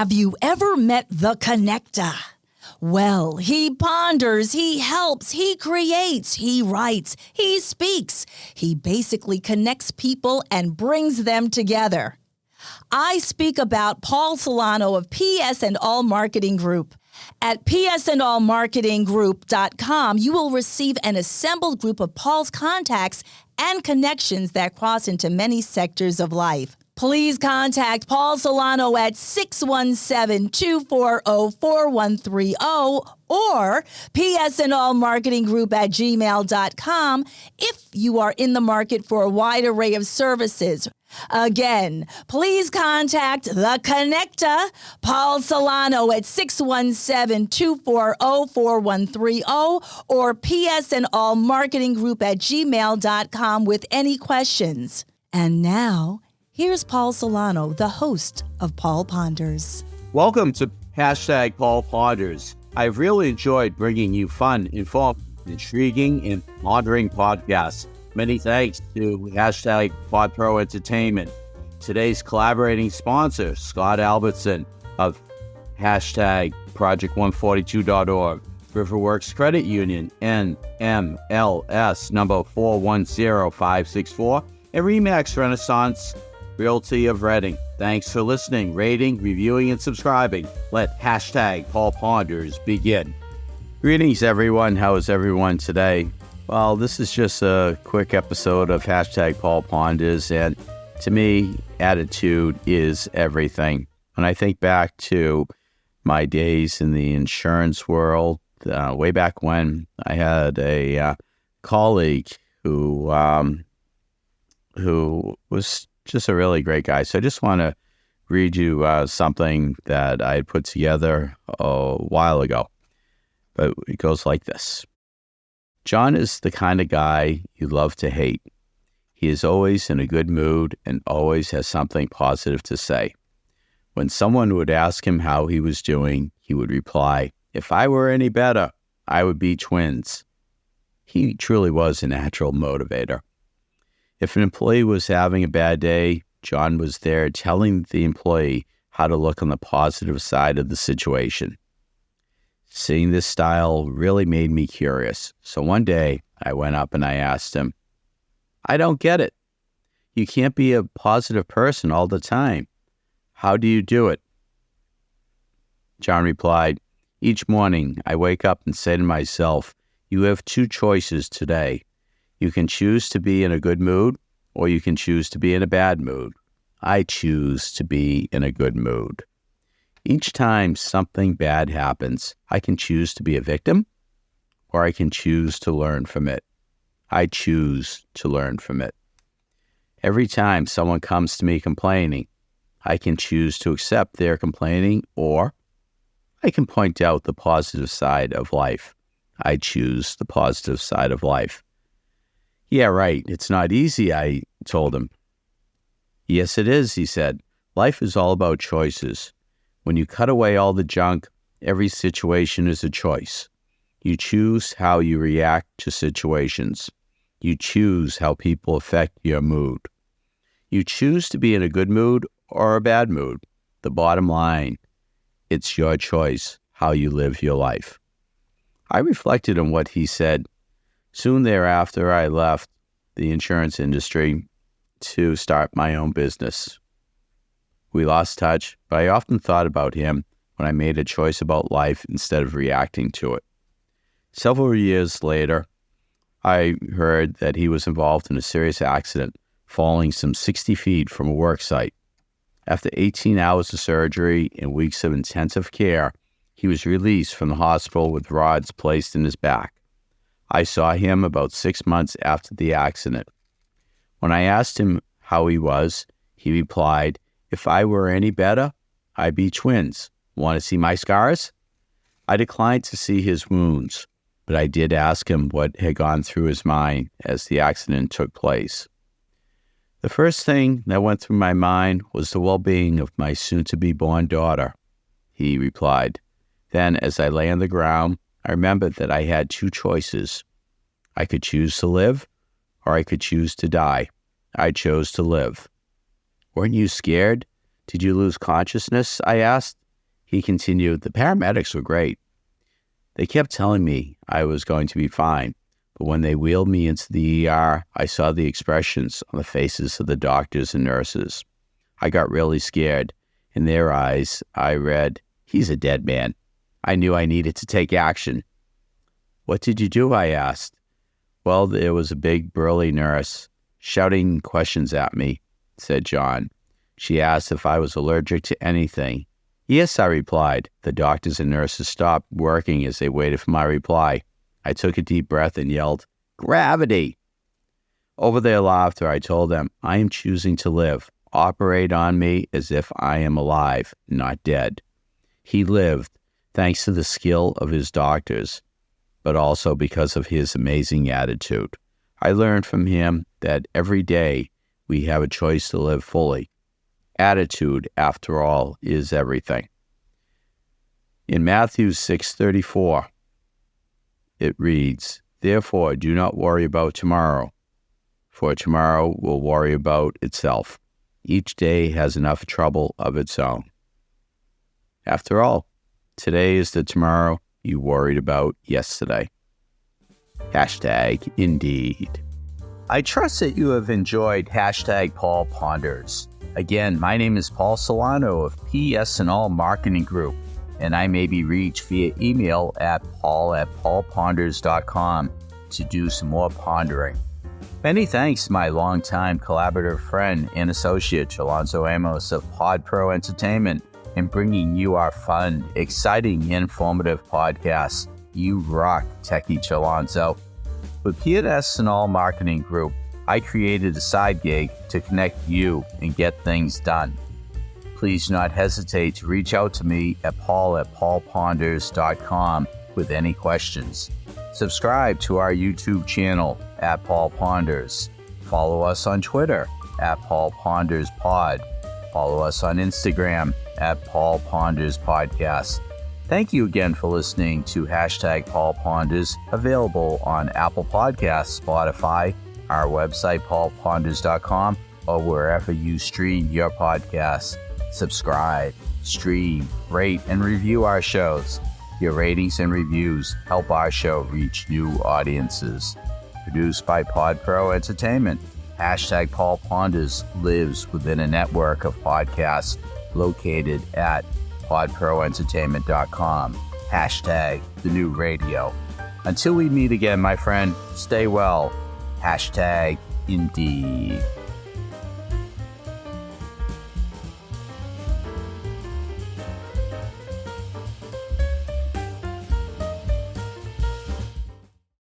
Have you ever met the connector? Well, he ponders, he helps, he creates, he writes, he speaks. He basically connects people and brings them together. I speak about Paul Solano of PS and All Marketing Group. At psandallmarketinggroup.com, you will receive an assembled group of Paul's contacts and connections that cross into many sectors of life. Please contact Paul Solano at 617-240-4130 or psandallmarketinggroup@gmail.com if you are in the market for a wide array of services. Again, please contact The Connector, Paul Solano at 617-240-4130 or psandallmarketinggroup@gmail.com with any questions. And now, here's Paul Solano, the host of Paul Ponders. Welcome to #Paul Ponders. I've really enjoyed bringing you fun, informed, intriguing, and pondering podcasts. Many thanks to #PodPro Entertainment. Today's collaborating sponsor, Scott Albertson of #Project142.org, Riverworks Credit Union, NMLS number 410564, and Remax Renaissance Realty of Reading. Thanks for listening, rating, reviewing, and subscribing. Let #Paul Ponders begin. Greetings, everyone. How is everyone today? Well, this is just a quick episode of #Paul Ponders, and to me, attitude is everything. When I think back to my days in the insurance world, way back when, I had a colleague who was just a really great guy. So I just want to read you something that I had put together a while ago. But it goes like this. John is the kind of guy you love to hate. He is always in a good mood and always has something positive to say. When someone would ask him how he was doing, he would reply, "If I were any better, I would be twins." He truly was a natural motivator. If an employee was having a bad day, John was there telling the employee how to look on the positive side of the situation. Seeing this style really made me curious. So one day, I went up and I asked him, "I don't get it. You can't be a positive person all the time. How do you do it?" John replied, "Each morning, I wake up and say to myself, you have two choices today. You can choose to be in a good mood, or you can choose to be in a bad mood. I choose to be in a good mood. Each time something bad happens, I can choose to be a victim, or I can choose to learn from it. I choose to learn from it. Every time someone comes to me complaining, I can choose to accept their complaining, or I can point out the positive side of life. I choose the positive side of life." "Yeah, right. It's not easy," I told him. "Yes, it is," he said. "Life is all about choices. When you cut away all the junk, every situation is a choice. You choose how you react to situations. You choose how people affect your mood. You choose to be in a good mood or a bad mood. The bottom line, it's your choice how you live your life." I reflected on what he said. Soon thereafter, I left the insurance industry to start my own business. We lost touch, but I often thought about him when I made a choice about life instead of reacting to it. Several years later, I heard that he was involved in a serious accident, falling some 60 feet from a work site. After 18 hours of surgery and weeks of intensive care, he was released from the hospital with rods placed in his back. I saw him about 6 months after the accident. When I asked him how he was, he replied, "If I were any better, I'd be twins. Want to see my scars?" I declined to see his wounds, but I did ask him what had gone through his mind as the accident took place. The first thing that went through my mind was the well-being of my soon-to-be-born daughter, he replied. Then, as I lay on the ground, I remembered that I had two choices. I could choose to live, or I could choose to die. I chose to live. "Weren't you scared? Did you lose consciousness?" I asked. He continued, the paramedics were great. They kept telling me I was going to be fine, but when they wheeled me into the ER, I saw the expressions on the faces of the doctors and nurses. I got really scared. In their eyes, I read, he's a dead man. I knew I needed to take action. What did you do? I asked. Well, there was a big, burly nurse shouting questions at me, said John. She asked if I was allergic to anything. Yes, I replied. The doctors and nurses stopped working as they waited for my reply. I took a deep breath and yelled, gravity! Over their laughter, I told them, I am choosing to live. Operate on me as if I am alive, not dead. He lived, thanks to the skill of his doctors, but also because of his amazing attitude. I learned from him that every day we have a choice to live fully. Attitude, after all, is everything. In Matthew 6:34, it reads, therefore, do not worry about tomorrow, for tomorrow will worry about itself. Each day has enough trouble of its own. After all, today is the tomorrow you worried about yesterday. #Indeed. I trust that you have enjoyed Paul Ponders. Again, my name is Paul Solano of PS&All Marketing Group, and I may be reached via email at paul@paulponders.com to do some more pondering. Many thanks to my longtime collaborative friend and associate, Chalonzo Amos of Pod Pro Entertainment, in bringing you our fun, exciting, informative podcasts. You rock, Techie Chalonzo. With PS&All Marketing Group, I created a side gig to connect you and get things done. Please do not hesitate to reach out to me at paul@paulponders.com with any questions. Subscribe to our YouTube channel at Paul Ponders. Follow us on Twitter at Paul Ponders Pod. Follow us on Instagram at Paul Ponders Podcast. Thank you again for listening to Paul Ponders, available on Apple Podcasts, Spotify, our website, paulponders.com, or wherever you stream your podcasts. Subscribe, stream, rate, and review our shows. Your ratings and reviews help our show reach new audiences. Produced by Pod Pro Entertainment, Paul Ponders lives within a network of podcasts located at podproentertainment.com. The new radio. Until we meet again, my friend, stay well. Indeed.